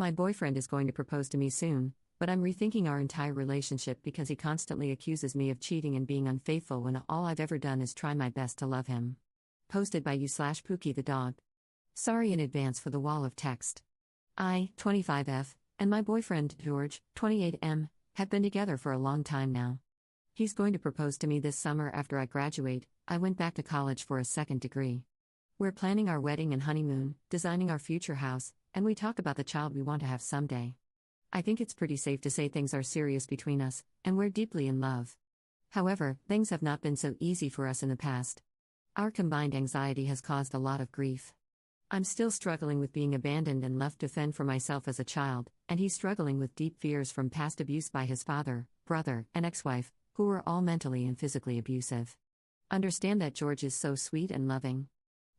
My boyfriend is going to propose to me soon, but I'm rethinking our entire relationship because he constantly accuses me of cheating and being unfaithful when all I've ever done is try my best to love him. Posted by you/Pookie the dog. Sorry in advance for the wall of text. I, 25F, and my boyfriend, George, 28M, have been together for a long time now. He's going to propose to me this summer after I graduate. I went back to college for a second degree. We're planning our wedding and honeymoon, designing our future house, and we talk about the child we want to have someday. I think it's pretty safe to say things are serious between us, and we're deeply in love. However, things have not been so easy for us in the past. Our combined anxiety has caused a lot of grief. I'm still struggling with being abandoned and left to fend for myself as a child, and he's struggling with deep fears from past abuse by his father, brother, and ex-wife, who were all mentally and physically abusive. Understand that George is so sweet and loving.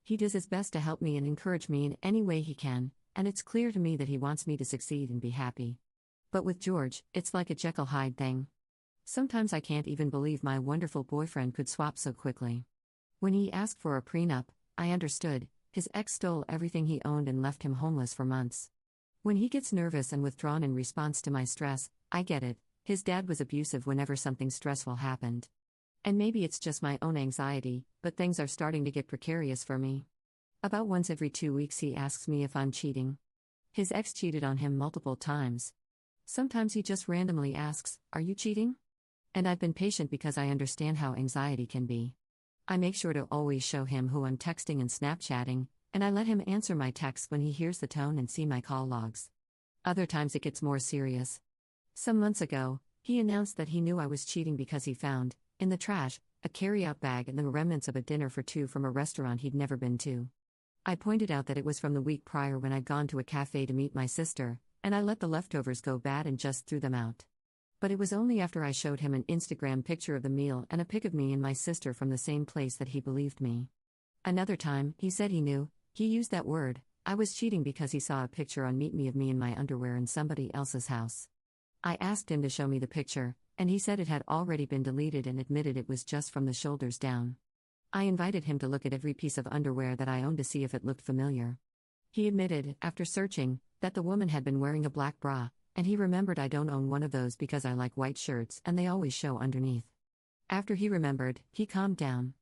He does his best to help me and encourage me in any way he can, and it's clear to me that he wants me to succeed and be happy. But with George, it's like a Jekyll-Hyde thing. Sometimes I can't even believe my wonderful boyfriend could swap so quickly. When he asked for a prenup, I understood. His ex stole everything he owned and left him homeless for months. When he gets nervous and withdrawn in response to my stress, I get it. His dad was abusive whenever something stressful happened. And maybe it's just my own anxiety, but things are starting to get precarious for me. About once every 2 weeks he asks me if I'm cheating. His ex cheated on him multiple times. Sometimes he just randomly asks, "Are you cheating?" And I've been patient because I understand how anxiety can be. I make sure to always show him who I'm texting and Snapchatting, and I let him answer my texts when he hears the tone and see my call logs. Other times it gets more serious. Some months ago, he announced that he knew I was cheating because he found, in the trash, a carry-out bag and the remnants of a dinner for two from a restaurant he'd never been to. I pointed out that it was from the week prior when I'd gone to a cafe to meet my sister, and I let the leftovers go bad and just threw them out. But it was only after I showed him an Instagram picture of the meal and a pic of me and my sister from the same place that he believed me. Another time, he said he knew, he used that word, I was cheating because he saw a picture on Meet Me of me in my underwear in somebody else's house. I asked him to show me the picture, and he said it had already been deleted and admitted it was just from the shoulders down. I invited him to look at every piece of underwear that I owned to see if it looked familiar. He admitted, after searching, that the woman had been wearing a black bra, and he remembered I don't own one of those because I like white shirts and they always show underneath. After he remembered, he calmed down.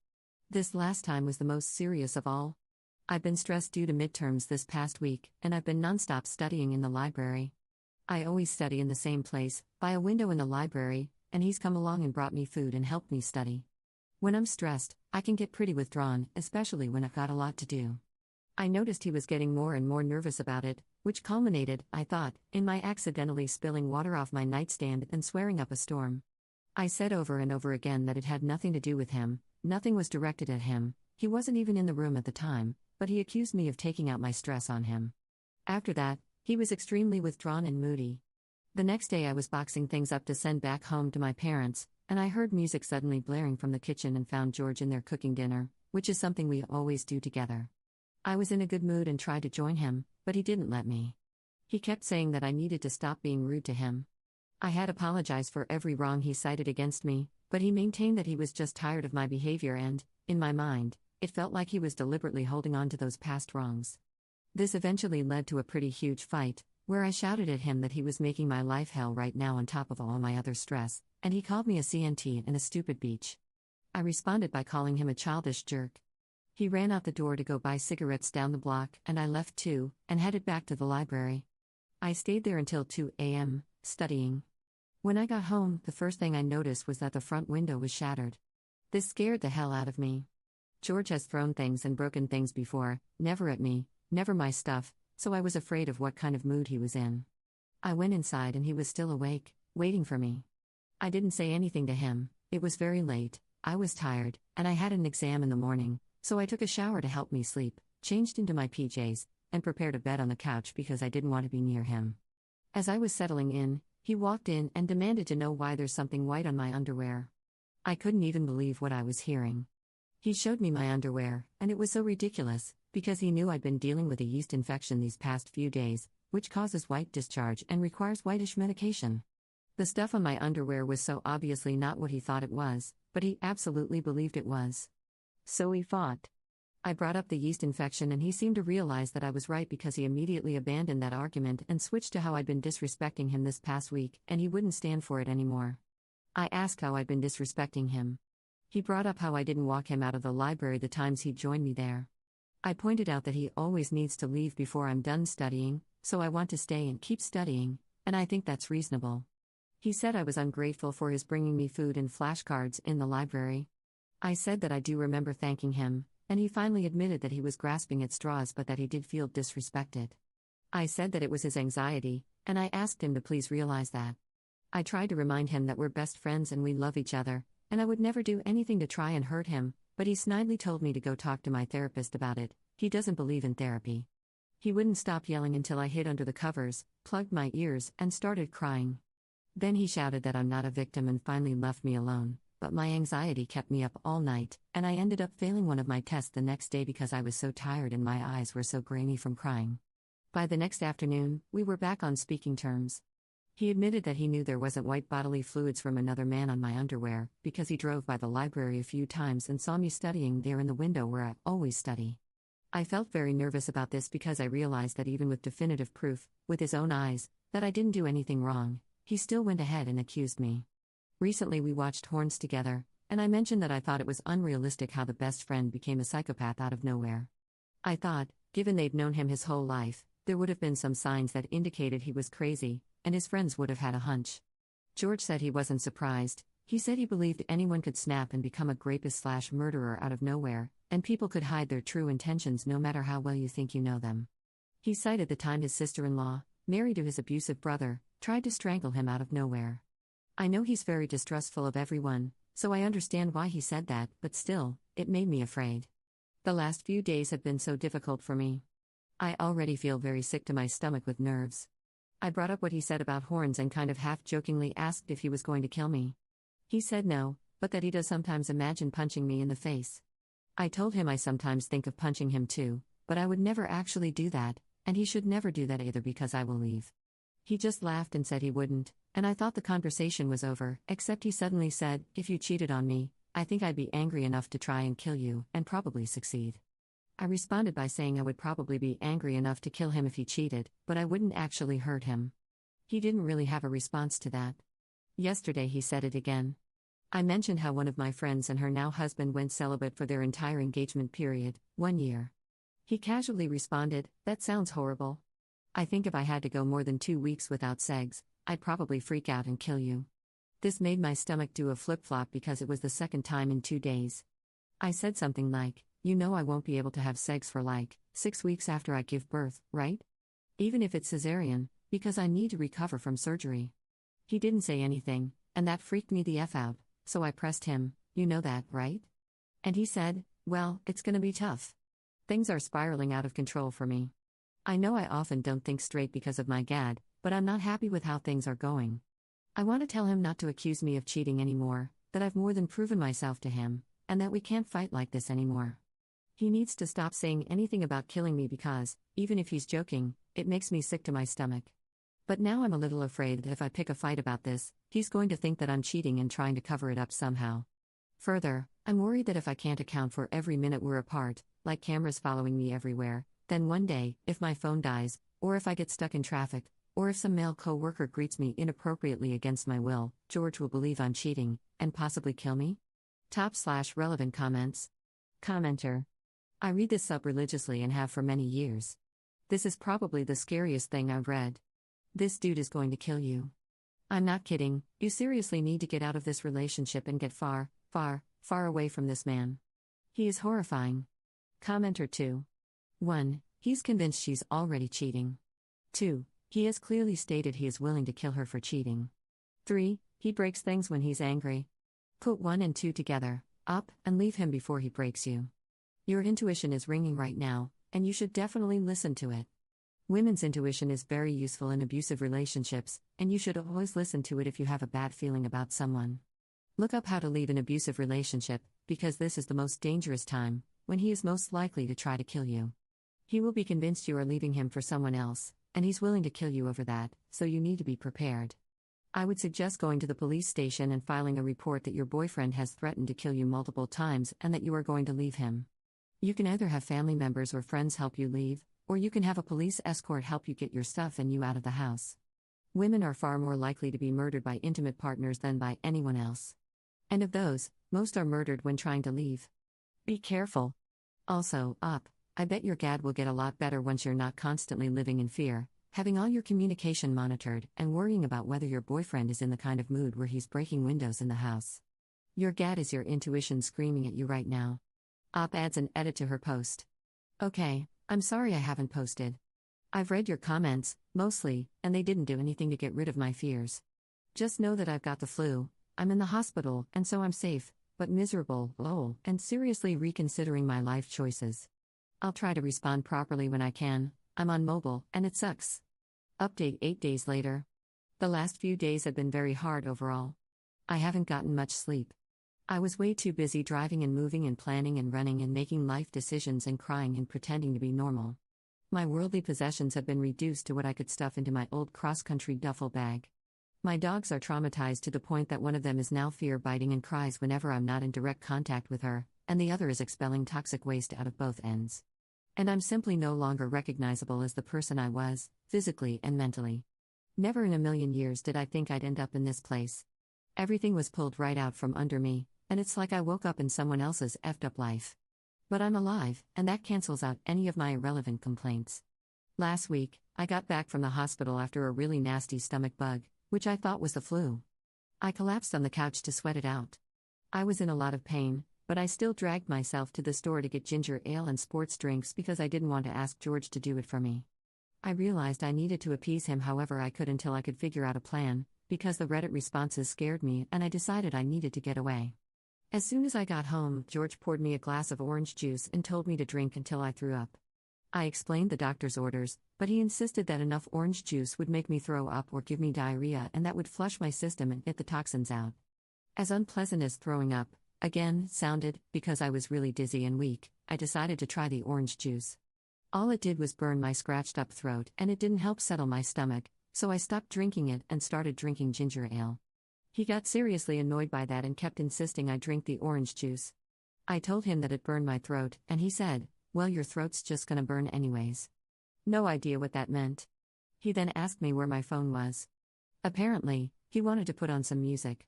This last time was the most serious of all. I've been stressed due to midterms this past week, and I've been nonstop studying in the library. I always study in the same place, by a window in the library, and he's come along and brought me food and helped me study. When I'm stressed, I can get pretty withdrawn, especially when I've got a lot to do. I noticed he was getting more and more nervous about it, which culminated, I thought, in my accidentally spilling water off my nightstand and swearing up a storm. I said over and over again that it had nothing to do with him, nothing was directed at him, he wasn't even in the room at the time, but he accused me of taking out my stress on him. After that, he was extremely withdrawn and moody. The next day I was boxing things up to send back home to my parents, and I heard music suddenly blaring from the kitchen and found George in there cooking dinner, which is something we always do together. I was in a good mood and tried to join him, but he didn't let me. He kept saying that I needed to stop being rude to him. I had apologized for every wrong he cited against me, but he maintained that he was just tired of my behavior and, in my mind, it felt like he was deliberately holding on to those past wrongs. This eventually led to a pretty huge fight, where I shouted at him that he was making my life hell right now on top of all my other stress, and he called me a CNT and a stupid bitch. I responded by calling him a childish jerk. He ran out the door to go buy cigarettes down the block, and I left too, and headed back to the library. I stayed there until 2 a.m., studying. When I got home, the first thing I noticed was that the front window was shattered. This scared the hell out of me. George has thrown things and broken things before, never at me, never my stuff, so I was afraid of what kind of mood he was in. I went inside and he was still awake, waiting for me. I didn't say anything to him, it was very late, I was tired, and I had an exam in the morning. So I took a shower to help me sleep, changed into my PJs, and prepared a bed on the couch because I didn't want to be near him. As I was settling in, he walked in and demanded to know why there's something white on my underwear. I couldn't even believe what I was hearing. He showed me my underwear, and it was so ridiculous, because he knew I'd been dealing with a yeast infection these past few days, which causes white discharge and requires whitish medication. The stuff on my underwear was so obviously not what he thought it was, but he absolutely believed it was. So we fought. I brought up the yeast infection and he seemed to realize that I was right because he immediately abandoned that argument and switched to how I'd been disrespecting him this past week, and he wouldn't stand for it anymore. I asked how I'd been disrespecting him. He brought up how I didn't walk him out of the library the times he'd joined me there. I pointed out that he always needs to leave before I'm done studying, so I want to stay and keep studying, and I think that's reasonable. He said I was ungrateful for his bringing me food and flashcards in the library. I said that I do remember thanking him, and he finally admitted that he was grasping at straws but that he did feel disrespected. I said that it was his anxiety, and I asked him to please realize that. I tried to remind him that we're best friends and we love each other, and I would never do anything to try and hurt him, but he snidely told me to go talk to my therapist about it. He doesn't believe in therapy. He wouldn't stop yelling until I hid under the covers, plugged my ears, and started crying. Then he shouted that I'm not a victim and finally left me alone, but my anxiety kept me up all night, and I ended up failing one of my tests the next day because I was so tired and my eyes were so grainy from crying. By the next afternoon, we were back on speaking terms. He admitted that he knew there wasn't white bodily fluids from another man on my underwear, because he drove by the library a few times and saw me studying there in the window where I always study. I felt very nervous about this because I realized that even with definitive proof, with his own eyes, that I didn't do anything wrong, he still went ahead and accused me. Recently we watched Horns together, and I mentioned that I thought it was unrealistic how the best friend became a psychopath out of nowhere. I thought, given they'd known him his whole life, there would have been some signs that indicated he was crazy, and his friends would have had a hunch. George said he wasn't surprised. He said he believed anyone could snap and become a rapist/murderer out of nowhere, and people could hide their true intentions no matter how well you think you know them. He cited the time his sister-in-law, married to his abusive brother, tried to strangle him out of nowhere. I know he's very distrustful of everyone, so I understand why he said that, but still, it made me afraid. The last few days have been so difficult for me. I already feel very sick to my stomach with nerves. I brought up what he said about Horns and kind of half-jokingly asked if he was going to kill me. He said no, but that he does sometimes imagine punching me in the face. I told him I sometimes think of punching him too, but I would never actually do that, and he should never do that either because I will leave. He just laughed and said he wouldn't, and I thought the conversation was over, except he suddenly said, "If you cheated on me, I think I'd be angry enough to try and kill you, and probably succeed." I responded by saying I would probably be angry enough to kill him if he cheated, but I wouldn't actually hurt him. He didn't really have a response to that. Yesterday he said it again. I mentioned how one of my friends and her now husband went celibate for their entire engagement period, 1 year. He casually responded, "That sounds horrible. I think if I had to go more than 2 weeks without sex, I'd probably freak out and kill you." This made my stomach do a flip-flop because it was the second time in 2 days. I said something like, "You know I won't be able to have sex for 6 weeks after I give birth, right? Even if it's cesarean, because I need to recover from surgery." He didn't say anything, and that freaked me the F out, so I pressed him, "You know that, right?" And he said, "Well, it's gonna be tough. Things are spiraling out of control for me. I know I often don't think straight because of my GAD, but I'm not happy with how things are going. I want to tell him not to accuse me of cheating anymore, that I've more than proven myself to him, and that we can't fight like this anymore. He needs to stop saying anything about killing me because, even if he's joking, it makes me sick to my stomach. But now I'm a little afraid that if I pick a fight about this, he's going to think that I'm cheating and trying to cover it up somehow. Further, I'm worried that if I can't account for every minute we're apart, like cameras following me everywhere, then one day, if my phone dies, or if I get stuck in traffic, or if some male co-worker greets me inappropriately against my will, George will believe I'm cheating, and possibly kill me? /relevant comments. Commenter. I read this sub religiously and have for many years. This is probably the scariest thing I've read. This dude is going to kill you. I'm not kidding, you seriously need to get out of this relationship and get far, far, far away from this man. He is horrifying. Commenter 2. 1. He's convinced she's already cheating. 2. He has clearly stated he is willing to kill her for cheating. 3. He breaks things when he's angry. Put 1 and 2 together, up, and leave him before he breaks you. Your intuition is ringing right now, and you should definitely listen to it. Women's intuition is very useful in abusive relationships, and you should always listen to it if you have a bad feeling about someone. Look up how to leave an abusive relationship, because this is the most dangerous time, when he is most likely to try to kill you. He will be convinced you are leaving him for someone else, and he's willing to kill you over that, so you need to be prepared. I would suggest going to the police station and filing a report that your boyfriend has threatened to kill you multiple times and that you are going to leave him. You can either have family members or friends help you leave, or you can have a police escort help you get your stuff and you out of the house. Women are far more likely to be murdered by intimate partners than by anyone else. And of those, most are murdered when trying to leave. Be careful. Also, I bet your GAD will get a lot better once you're not constantly living in fear, having all your communication monitored, and worrying about whether your boyfriend is in the kind of mood where he's breaking windows in the house. Your GAD is your intuition screaming at you right now. Adds an edit to her post. Okay, I'm sorry I haven't posted. I've read your comments, mostly, and they didn't do anything to get rid of my fears. Just know that I've got the flu, I'm in the hospital, and so I'm safe, but miserable, lol, and seriously reconsidering my life choices. I'll try to respond properly when I can. I'm on mobile, and it sucks. Update 8 days later. The last few days have been very hard overall. I haven't gotten much sleep. I was way too busy driving and moving and planning and running and making life decisions and crying and pretending to be normal. My worldly possessions have been reduced to what I could stuff into my old cross-country duffel bag. My dogs are traumatized to the point that one of them is now fear-biting and cries whenever I'm not in direct contact with her, and the other is expelling toxic waste out of both ends. And I'm simply no longer recognizable as the person I was, physically and mentally. Never in a million years did I think I'd end up in this place. Everything was pulled right out from under me, and it's like I woke up in someone else's effed up life. But I'm alive, and that cancels out any of my irrelevant complaints. Last week, I got back from the hospital after a really nasty stomach bug, which I thought was the flu. I collapsed on the couch to sweat it out. I was in a lot of pain, but I still dragged myself to the store to get ginger ale and sports drinks because I didn't want to ask George to do it for me. I realized I needed to appease him however I could until I could figure out a plan, because the Reddit responses scared me and I decided I needed to get away. As soon as I got home, George poured me a glass of orange juice and told me to drink until I threw up. I explained the doctor's orders, but he insisted that enough orange juice would make me throw up or give me diarrhea and that would flush my system and get the toxins out. As unpleasant as throwing up, again, sounded, because I was really dizzy and weak, I decided to try the orange juice. All it did was burn my scratched-up throat and it didn't help settle my stomach, so I stopped drinking it and started drinking ginger ale. He got seriously annoyed by that and kept insisting I drink the orange juice. I told him that it burned my throat, and he said, "Well, your throat's just gonna burn anyways." No idea what that meant. He then asked me where my phone was. Apparently, he wanted to put on some music.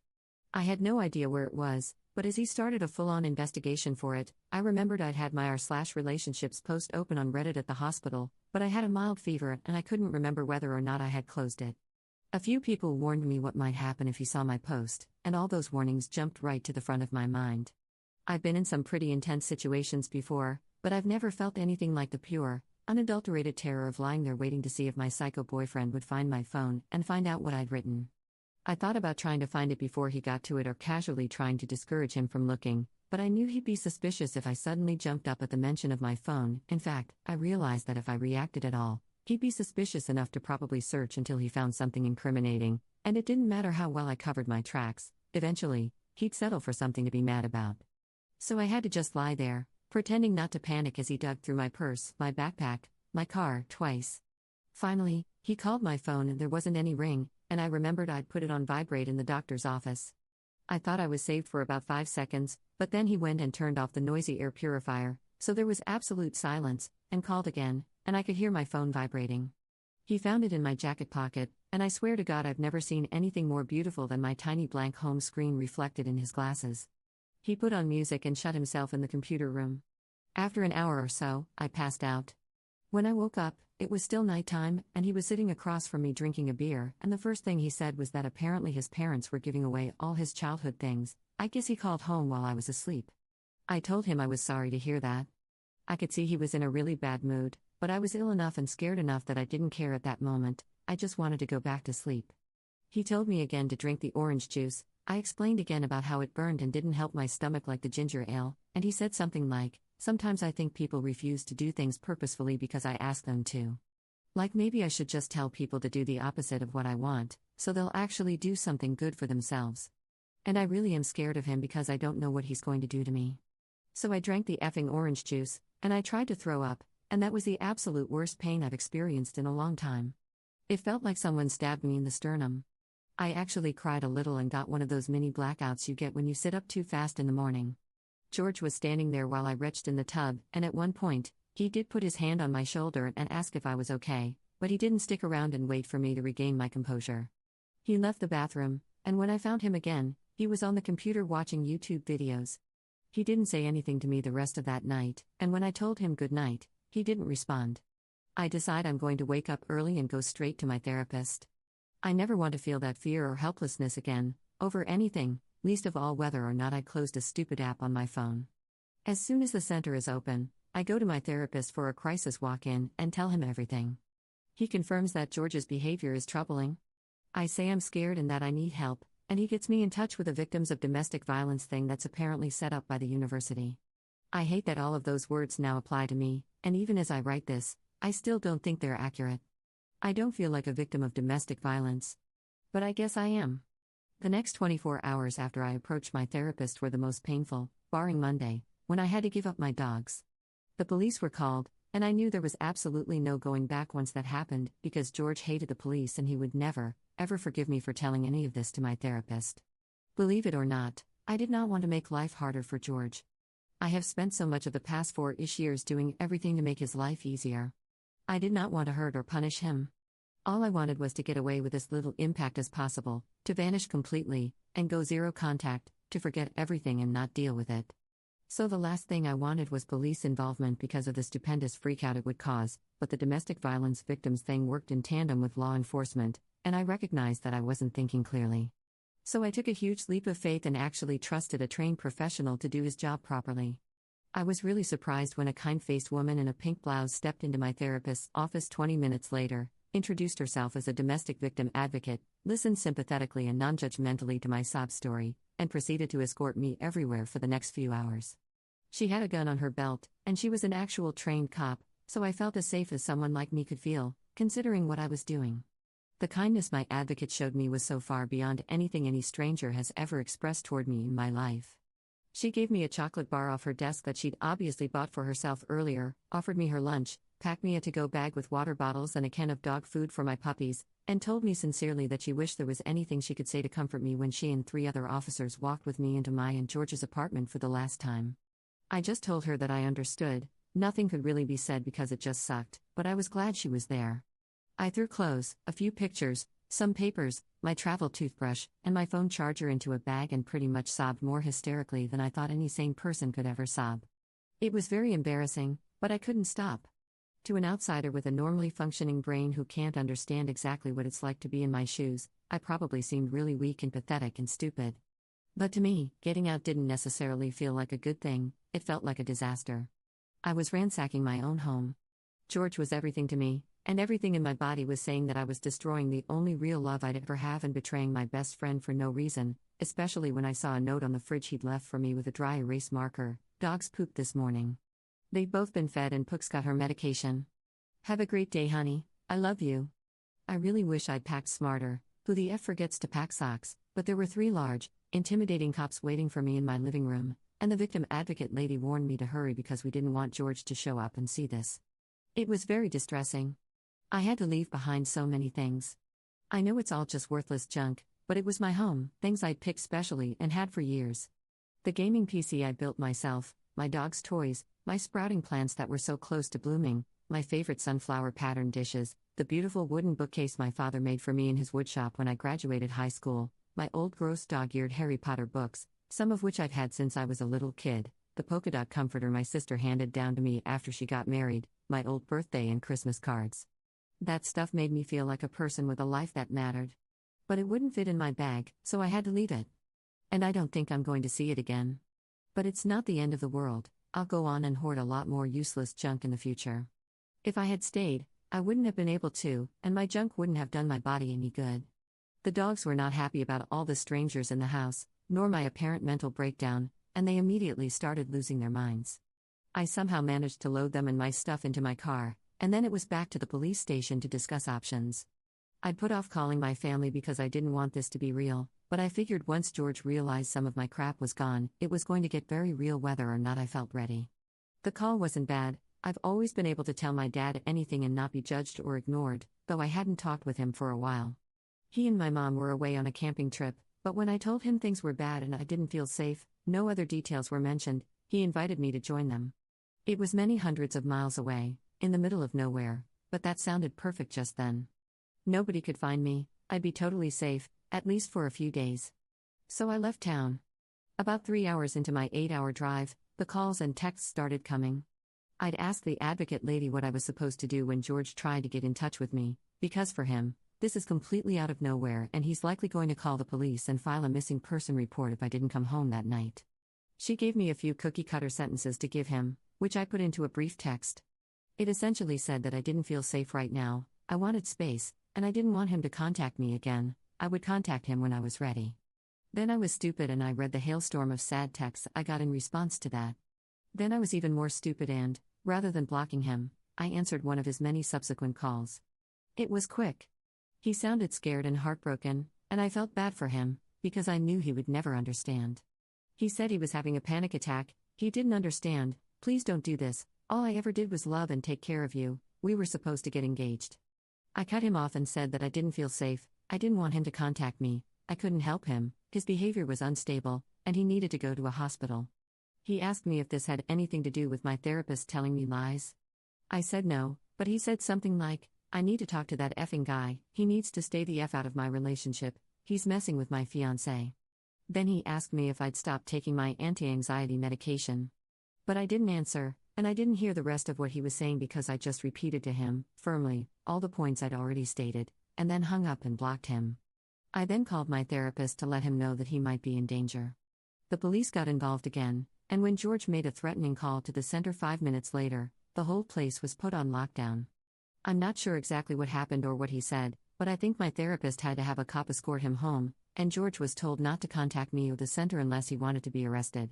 I had no idea where it was, but as he started a full-on investigation for it, I remembered I'd had my r/relationships post open on Reddit at the hospital, but I had a mild fever and I couldn't remember whether or not I had closed it. A few people warned me what might happen if he saw my post, and all those warnings jumped right to the front of my mind. I've been in some pretty intense situations before, but I've never felt anything like the pure, unadulterated terror of lying there waiting to see if my psycho boyfriend would find my phone and find out what I'd written. I thought about trying to find it before he got to it or casually trying to discourage him from looking, but I knew he'd be suspicious if I suddenly jumped up at the mention of my phone. In fact, I realized that if I reacted at all, he'd be suspicious enough to probably search until he found something incriminating, and it didn't matter how well I covered my tracks, eventually, he'd settle for something to be mad about. So I had to just lie there, pretending not to panic as he dug through my purse, my backpack, my car, twice. Finally, he called my phone and there wasn't any ring, and I remembered I'd put it on vibrate in the doctor's office. I thought I was saved for about 5 seconds, but then he went and turned off the noisy air purifier, so there was absolute silence, and called again, and I could hear my phone vibrating. He found it in my jacket pocket, and I swear to God I've never seen anything more beautiful than my tiny blank home screen reflected in his glasses. He put on music and shut himself in the computer room. After an hour or so, I passed out. When I woke up, it was still nighttime, and he was sitting across from me drinking a beer, and the first thing he said was that apparently his parents were giving away all his childhood things. I guess he called home while I was asleep. I told him I was sorry to hear that. I could see he was in a really bad mood, but I was ill enough and scared enough that I didn't care at that moment. I just wanted to go back to sleep. He told me again to drink the orange juice. I explained again about how it burned and didn't help my stomach like the ginger ale, and he said something like, "Sometimes I think people refuse to do things purposefully because I ask them to. Like maybe I should just tell people to do the opposite of what I want, so they'll actually do something good for themselves. And I really am scared of him because I don't know what he's going to do to me." So I drank the effing orange juice, and I tried to throw up, and that was the absolute worst pain I've experienced in a long time. It felt like someone stabbed me in the sternum. I actually cried a little and got one of those mini blackouts you get when you sit up too fast in the morning. George was standing there while I retched in the tub, and at one point, he did put his hand on my shoulder and ask if I was okay, but he didn't stick around and wait for me to regain my composure. He left the bathroom, and when I found him again, he was on the computer watching YouTube videos. He didn't say anything to me the rest of that night, and when I told him good night, he didn't respond. I decide I'm going to wake up early and go straight to my therapist. I never want to feel that fear or helplessness again, over anything, least of all whether or not I closed a stupid app on my phone. As soon as the center is open, I go to my therapist for a crisis walk-in and tell him everything. He confirms that George's behavior is troubling. I say I'm scared and that I need help, and he gets me in touch with a victims of domestic violence thing that's apparently set up by the university. I hate that all of those words now apply to me, and even as I write this, I still don't think they're accurate. I don't feel like a victim of domestic violence. But I guess I am. The next 24 hours after I approached my therapist were the most painful, barring Monday, when I had to give up my dogs. The police were called, and I knew there was absolutely no going back once that happened, because George hated the police and he would never, ever forgive me for telling any of this to my therapist. Believe it or not, I did not want to make life harder for George. I have spent so much of the past 4-ish years doing everything to make his life easier. I did not want to hurt or punish him. All I wanted was to get away with as little impact as possible, to vanish completely, and go zero contact, to forget everything and not deal with it. So the last thing I wanted was police involvement because of the stupendous freakout it would cause, but the domestic violence victims thing worked in tandem with law enforcement, and I recognized that I wasn't thinking clearly. So I took a huge leap of faith and actually trusted a trained professional to do his job properly. I was really surprised when a kind-faced woman in a pink blouse stepped into my therapist's office 20 minutes later, introduced herself as a domestic victim advocate, listened sympathetically and non-judgmentally to my sob story, and proceeded to escort me everywhere for the next few hours. She had a gun on her belt, and she was an actual trained cop, so I felt as safe as someone like me could feel, considering what I was doing. The kindness my advocate showed me was so far beyond anything any stranger has ever expressed toward me in my life. She gave me a chocolate bar off her desk that she'd obviously bought for herself earlier, offered me her lunch, packed me a to-go bag with water bottles and a can of dog food for my puppies, and told me sincerely that she wished there was anything she could say to comfort me when she and 3 other officers walked with me into my and George's apartment for the last time. I just told her that I understood. Nothing could really be said because it just sucked, but I was glad she was there. I threw clothes, a few pictures, some papers, my travel toothbrush, and my phone charger into a bag and pretty much sobbed more hysterically than I thought any sane person could ever sob. It was very embarrassing, but I couldn't stop. To an outsider with a normally functioning brain who can't understand exactly what it's like to be in my shoes, I probably seemed really weak and pathetic and stupid. But to me, getting out didn't necessarily feel like a good thing, it felt like a disaster. I was ransacking my own home. George was everything to me, and everything in my body was saying that I was destroying the only real love I'd ever have and betraying my best friend for no reason, especially when I saw a note on the fridge he'd left for me with a dry erase marker: "Dogs pooped this morning. They'd both been fed and Pook's got her medication. Have a great day, honey, I love you." I really wish I'd packed smarter. Who the F forgets to pack socks? But there were 3 large, intimidating cops waiting for me in my living room, and the victim advocate lady warned me to hurry because we didn't want George to show up and see this. It was very distressing. I had to leave behind so many things. I know it's all just worthless junk, but it was my home, things I'd picked specially and had for years. The gaming PC I built myself, my dog's toys, my sprouting plants that were so close to blooming, my favorite sunflower pattern dishes, the beautiful wooden bookcase my father made for me in his woodshop when I graduated high school, my old gross dog-eared Harry Potter books, some of which I've had since I was a little kid, the polka dot comforter my sister handed down to me after she got married, my old birthday and Christmas cards. That stuff made me feel like a person with a life that mattered. But it wouldn't fit in my bag, so I had to leave it. And I don't think I'm going to see it again. But it's not the end of the world. I'll go on and hoard a lot more useless junk in the future. If I had stayed, I wouldn't have been able to, and my junk wouldn't have done my body any good. The dogs were not happy about all the strangers in the house, nor my apparent mental breakdown, and they immediately started losing their minds. I somehow managed to load them and my stuff into my car, and then it was back to the police station to discuss options. I'd put off calling my family because I didn't want this to be real, but I figured once George realized some of my crap was gone, it was going to get very real whether or not I felt ready. The call wasn't bad. I've always been able to tell my dad anything and not be judged or ignored, though I hadn't talked with him for a while. He and my mom were away on a camping trip, but when I told him things were bad and I didn't feel safe, no other details were mentioned. He invited me to join them. It was many hundreds of miles away, in the middle of nowhere, but that sounded perfect just then. Nobody could find me, I'd be totally safe, at least for a few days. So I left town. About 3 hours into my 8-hour drive, the calls and texts started coming. I'd asked the advocate lady what I was supposed to do when George tried to get in touch with me, because for him, this is completely out of nowhere and he's likely going to call the police and file a missing person report if I didn't come home that night. She gave me a few cookie-cutter sentences to give him, which I put into a brief text. It essentially said that I didn't feel safe right now, I wanted space, and I didn't want him to contact me again. I would contact him when I was ready. Then I was stupid and I read the hailstorm of sad texts I got in response to that. Then I was even more stupid and, rather than blocking him, I answered one of his many subsequent calls. It was quick. He sounded scared and heartbroken, and I felt bad for him, because I knew he would never understand. He said he was having a panic attack, he didn't understand, please don't do this, all I ever did was love and take care of you, we were supposed to get engaged. I cut him off and said that I didn't feel safe, I didn't want him to contact me, I couldn't help him, his behavior was unstable, and he needed to go to a hospital. He asked me if this had anything to do with my therapist telling me lies. I said no, but he said something like, I need to talk to that effing guy, he needs to stay the F out of my relationship, he's messing with my fiancé. Then he asked me if I'd stop taking my anti-anxiety medication. But I didn't answer, and I didn't hear the rest of what he was saying because I just repeated to him, firmly, all the points I'd already stated, and then hung up and blocked him. I then called my therapist to let him know that he might be in danger. The police got involved again, and when George made a threatening call to the center 5 minutes later, the whole place was put on lockdown. I'm not sure exactly what happened or what he said, but I think my therapist had to have a cop escort him home, and George was told not to contact me or the center unless he wanted to be arrested.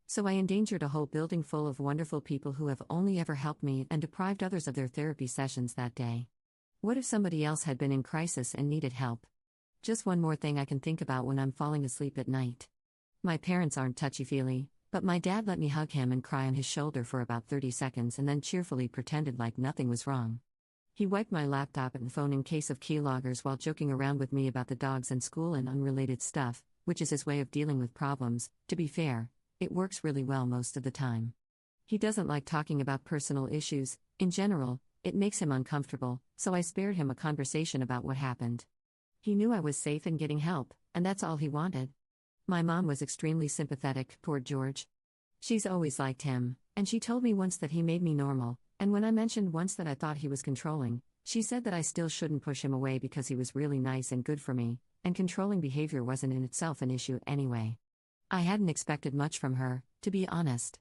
So I endangered a whole building full of wonderful people who have only ever helped me and deprived others of their therapy sessions that day. What if somebody else had been in crisis and needed help? Just one more thing I can think about when I'm falling asleep at night. My parents aren't touchy-feely, but my dad let me hug him and cry on his shoulder for about 30 seconds and then cheerfully pretended like nothing was wrong. He wiped my laptop and phone in case of keyloggers while joking around with me about the dogs and school and unrelated stuff, which is his way of dealing with problems. To be fair, it works really well most of the time. He doesn't like talking about personal issues, in general, it makes him uncomfortable, so I spared him a conversation about what happened. He knew I was safe and getting help, and that's all he wanted. My mom was extremely sympathetic toward George. She's always liked him, and she told me once that he made me normal, and when I mentioned once that I thought he was controlling, she said that I still shouldn't push him away because he was really nice and good for me, and controlling behavior wasn't in itself an issue anyway. I hadn't expected much from her, to be honest.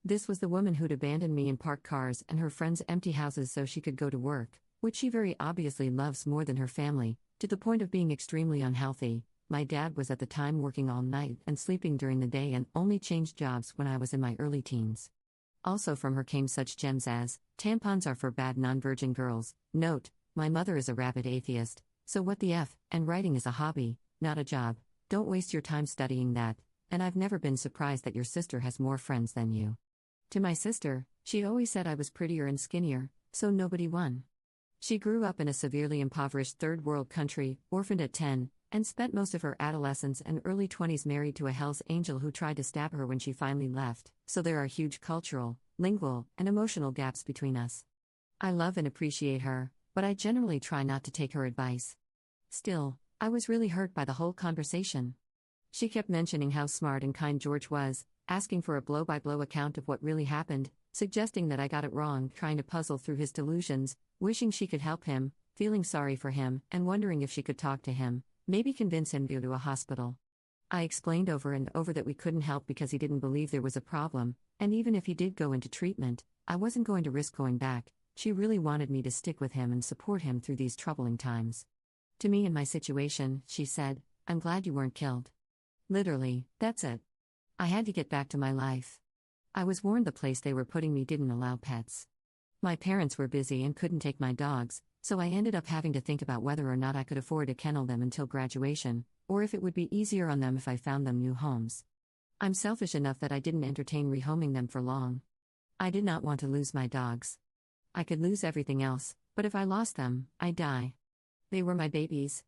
This was the woman who'd abandoned me in parked cars and her friends' empty houses so she could go to work, which she very obviously loves more than her family, to the point of being extremely unhealthy. My dad was at the time working all night and sleeping during the day and only changed jobs when I was in my early teens. Also from her came such gems as, tampons are for bad non-virgin girls. Note, my mother is a rabid atheist, so what the F, and writing is a hobby, not a job, don't waste your time studying that, and I've never been surprised that your sister has more friends than you. To my sister, she always said I was prettier and skinnier, so nobody won. She grew up in a severely impoverished third world country, orphaned at 10, and spent most of her adolescence and early 20s married to a Hell's Angel who tried to stab her when she finally left, so there are huge cultural, lingual, and emotional gaps between us. I love and appreciate her, but I generally try not to take her advice. Still, I was really hurt by the whole conversation. She kept mentioning how smart and kind George was, asking for a blow-by-blow account of what really happened, suggesting that I got it wrong, trying to puzzle through his delusions, wishing she could help him, feeling sorry for him, and wondering if she could talk to him. Maybe convince him to go to a hospital. I explained over and over that we couldn't help because he didn't believe there was a problem, and even if he did go into treatment, I wasn't going to risk going back. She really wanted me to stick with him and support him through these troubling times. To me in my situation, she said, I'm glad you weren't killed. Literally, that's it. I had to get back to my life. I was warned the place they were putting me didn't allow pets. My parents were busy and couldn't take my dogs, so I ended up having to think about whether or not I could afford to kennel them until graduation, or if it would be easier on them if I found them new homes. I'm selfish enough that I didn't entertain rehoming them for long. I did not want to lose my dogs. I could lose everything else, but if I lost them, I'd die. They were my babies.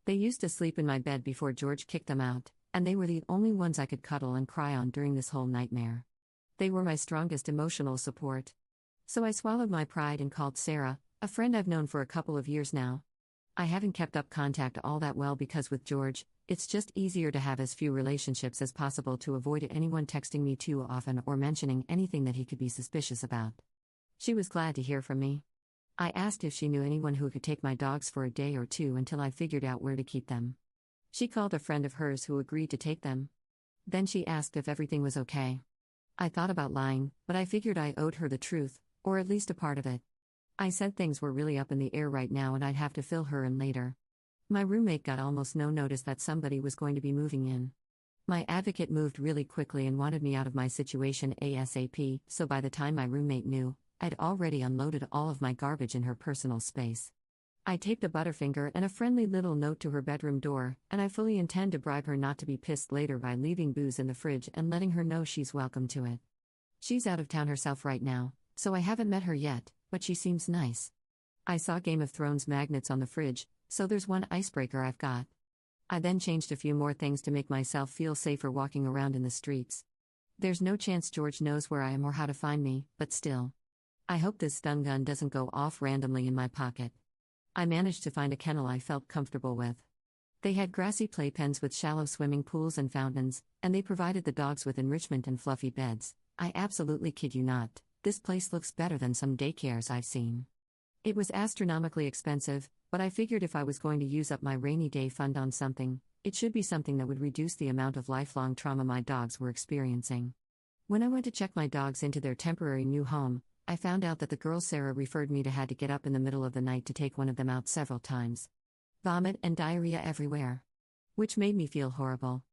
They used to sleep in my bed before George kicked them out, and they were the only ones I could cuddle and cry on during this whole nightmare. They were my strongest emotional support. So I swallowed my pride and called Sarah, a friend I've known for a couple of years now. I haven't kept up contact all that well because with George, it's just easier to have as few relationships as possible to avoid anyone texting me too often or mentioning anything that he could be suspicious about. She was glad to hear from me. I asked if she knew anyone who could take my dogs for a day or two until I figured out where to keep them. She called a friend of hers who agreed to take them. Then she asked if everything was okay. I thought about lying, but I figured I owed her the truth, or at least a part of it. I said things were really up in the air right now and I'd have to fill her in later. My roommate got almost no notice that somebody was going to be moving in. My advocate moved really quickly and wanted me out of my situation ASAP, so by the time my roommate knew, I'd already unloaded all of my garbage in her personal space. I taped a Butterfinger and a friendly little note to her bedroom door, and I fully intend to bribe her not to be pissed later by leaving booze in the fridge and letting her know she's welcome to it. She's out of town herself right now, so I haven't met her yet, but she seems nice. I saw Game of Thrones magnets on the fridge, so there's one icebreaker I've got. I then changed a few more things to make myself feel safer walking around in the streets. There's no chance George knows where I am or how to find me, but still. I hope this stun gun doesn't go off randomly in my pocket. I managed to find a kennel I felt comfortable with. They had grassy playpens with shallow swimming pools and fountains, and they provided the dogs with enrichment and fluffy beds. I absolutely kid you not, this place looks better than some daycares I've seen. It was astronomically expensive, but I figured if I was going to use up my rainy day fund on something, it should be something that would reduce the amount of lifelong trauma my dogs were experiencing. When I went to check my dogs into their temporary new home, I found out that the girl Sarah referred me to had to get up in the middle of the night to take one of them out several times. Vomit and diarrhea everywhere. Which made me feel horrible.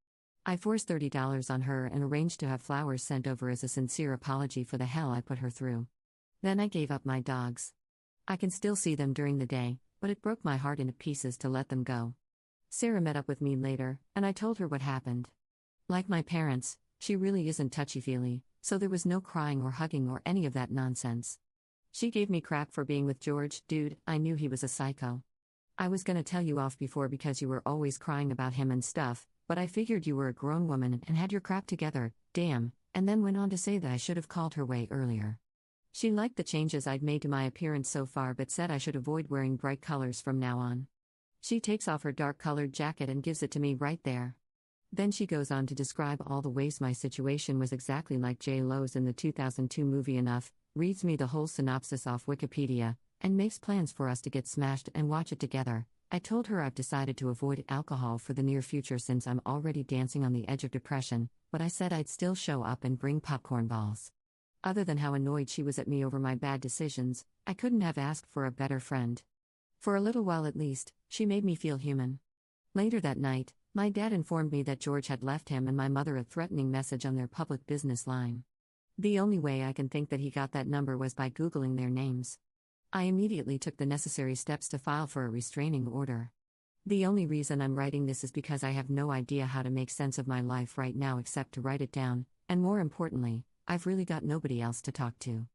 I forced $30 on her and arranged to have flowers sent over as a sincere apology for the hell I put her through. Then I gave up my dogs. I can still see them during the day, but it broke my heart into pieces to let them go. Sarah met up with me later, and I told her what happened. Like my parents, she really isn't touchy-feely, so there was no crying or hugging or any of that nonsense. She gave me crap for being with George. Dude, I knew he was a psycho. I was gonna tell you off before because you were always crying about him and stuff, but I figured you were a grown woman and had your crap together, damn, and then went on to say that I should have called her way earlier. She liked the changes I'd made to my appearance so far but said I should avoid wearing bright colors from now on. She takes off her dark-colored jacket and gives it to me right there. Then she goes on to describe all the ways my situation was exactly like J-Lo's in the 2002 movie Enough, reads me the whole synopsis off Wikipedia, and makes plans for us to get smashed and watch it together. I told her I've decided to avoid alcohol for the near future since I'm already dancing on the edge of depression, but I said I'd still show up and bring popcorn balls. Other than how annoyed she was at me over my bad decisions, I couldn't have asked for a better friend. For a little while at least, she made me feel human. Later that night, my dad informed me that George had left him and my mother a threatening message on their public business line. The only way I can think that he got that number was by Googling their names. I immediately took the necessary steps to file for a restraining order. The only reason I'm writing this is because I have no idea how to make sense of my life right now except to write it down, and more importantly, I've really got nobody else to talk to.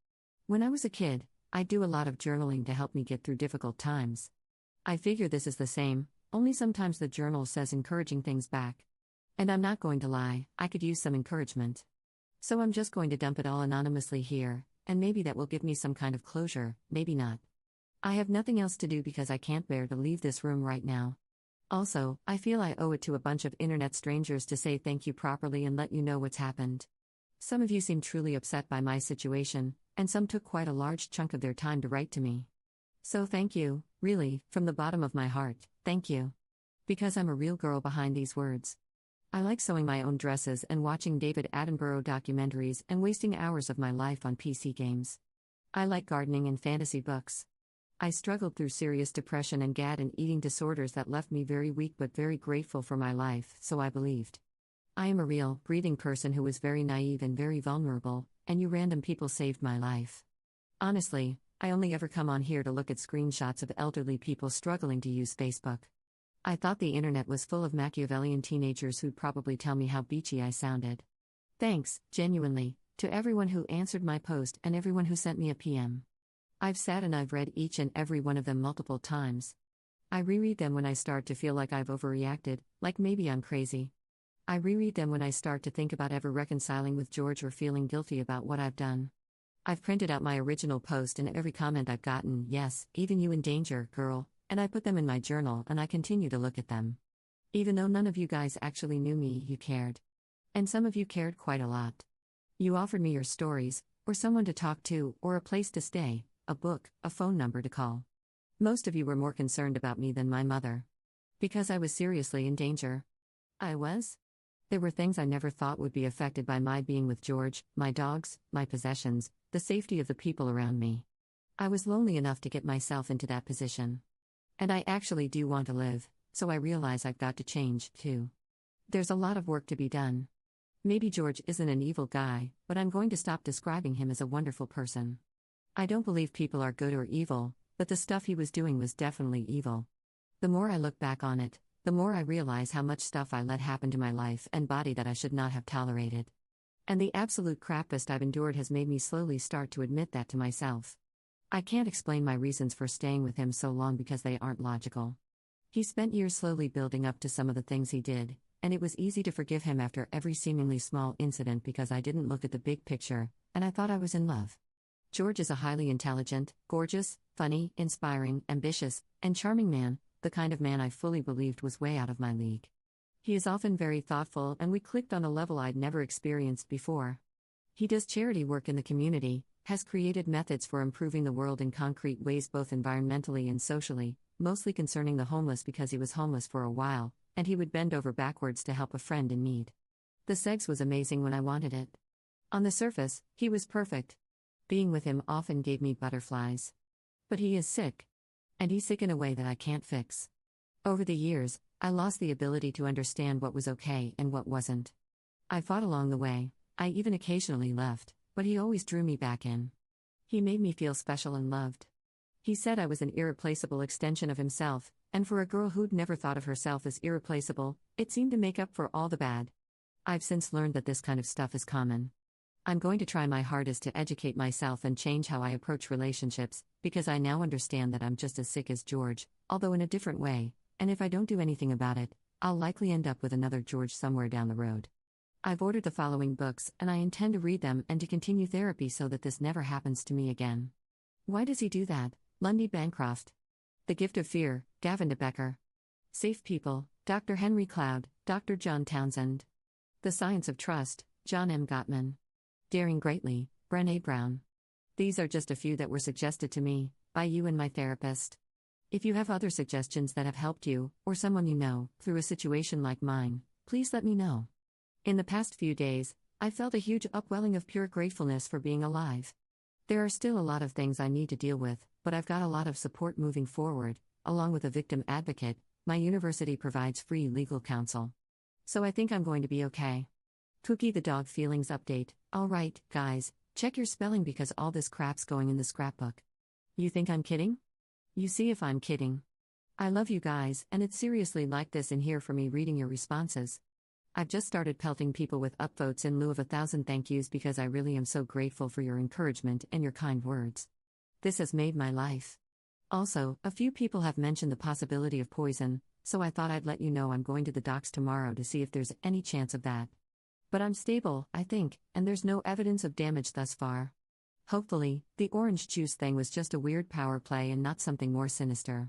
When I was a kid, I'd do a lot of journaling to help me get through difficult times. I figure this is the same, only sometimes the journal says encouraging things back. And I'm not going to lie, I could use some encouragement. So I'm just going to dump it all anonymously here, and maybe that will give me some kind of closure, maybe not. I have nothing else to do because I can't bear to leave this room right now. Also, I feel I owe it to a bunch of internet strangers to say thank you properly and let you know what's happened. Some of you seem truly upset by my situation, and some took quite a large chunk of their time to write to me. So thank you, really, from the bottom of my heart, thank you. Because I'm a real girl behind these words. I like sewing my own dresses and watching David Attenborough documentaries and wasting hours of my life on PC games. I like gardening and fantasy books. I struggled through serious depression and GAD and eating disorders that left me very weak but very grateful for my life, so I believed. I am a real, breathing person who was very naive and very vulnerable, and you random people saved my life. Honestly, I only ever come on here to look at screenshots of elderly people struggling to use Facebook. I thought the internet was full of Machiavellian teenagers who'd probably tell me how beachy I sounded. Thanks, genuinely, to everyone who answered my post and everyone who sent me a PM. I've sat and I've read each and every one of them multiple times. I reread them when I start to feel like I've overreacted, like maybe I'm crazy. I reread them when I start to think about ever reconciling with George or feeling guilty about what I've done. I've printed out my original post and every comment I've gotten, yes, even you in danger, girl, and I put them in my journal and I continue to look at them. Even though none of you guys actually knew me, you cared. And some of you cared quite a lot. You offered me your stories, or someone to talk to, or a place to stay, a book, a phone number to call. Most of you were more concerned about me than my mother. Because I was seriously in danger. I was? There were things I never thought would be affected by my being with George, my dogs, my possessions, the safety of the people around me. I was lonely enough to get myself into that position. And I actually do want to live, so I realize I've got to change, too. There's a lot of work to be done. Maybe George isn't an evil guy, but I'm going to stop describing him as a wonderful person. I don't believe people are good or evil, but the stuff he was doing was definitely evil. The more I look back on it, the more I realize how much stuff I let happen to my life and body that I should not have tolerated. And the absolute crapest I've endured has made me slowly start to admit that to myself. I can't explain my reasons for staying with him so long because they aren't logical. He spent years slowly building up to some of the things he did, and it was easy to forgive him after every seemingly small incident because I didn't look at the big picture, and I thought I was in love. George is a highly intelligent, gorgeous, funny, inspiring, ambitious, and charming man, the kind of man I fully believed was way out of my league. He is often very thoughtful, and we clicked on a level I'd never experienced before. He does charity work in the community, has created methods for improving the world in concrete ways both environmentally and socially, mostly concerning the homeless because he was homeless for a while, and he would bend over backwards to help a friend in need. The sex was amazing when I wanted it. On the surface, he was perfect. Being with him often gave me butterflies. But he is sick. And he's sick in a way that I can't fix. Over the years, I lost the ability to understand what was okay and what wasn't. I fought along the way, I even occasionally left, but he always drew me back in. He made me feel special and loved. He said I was an irreplaceable extension of himself, and for a girl who'd never thought of herself as irreplaceable, it seemed to make up for all the bad. I've since learned that this kind of stuff is common. I'm going to try my hardest to educate myself and change how I approach relationships, because I now understand that I'm just as sick as George, although in a different way, and if I don't do anything about it, I'll likely end up with another George somewhere down the road. I've ordered the following books, and I intend to read them and to continue therapy so that this never happens to me again. Why does he do that? Lundy Bancroft. The Gift of Fear, Gavin de Becker. Safe People, Dr. Henry Cloud, Dr. John Townsend. The Science of Trust, John M. Gottman. Daring Greatly, Brené Brown. These are just a few that were suggested to me, by you and my therapist. If you have other suggestions that have helped you, or someone you know, through a situation like mine, please let me know. In the past few days, I felt a huge upwelling of pure gratefulness for being alive. There are still a lot of things I need to deal with, but I've got a lot of support moving forward, along with a victim advocate. My university provides free legal counsel. So I think I'm going to be okay. Cookie the Dog Feelings Update. Alright, guys, check your spelling because all this crap's going in the scrapbook. You think I'm kidding? You see if I'm kidding. I love you guys, and it's seriously like this in here for me reading your responses. I've just started pelting people with upvotes in lieu of 1,000 thank yous because I really am so grateful for your encouragement and your kind words. This has made my life. Also, a few people have mentioned the possibility of poison, so I thought I'd let you know I'm going to the docs tomorrow to see if there's any chance of that. But I'm stable, I think, and there's no evidence of damage thus far. Hopefully, the orange juice thing was just a weird power play and not something more sinister.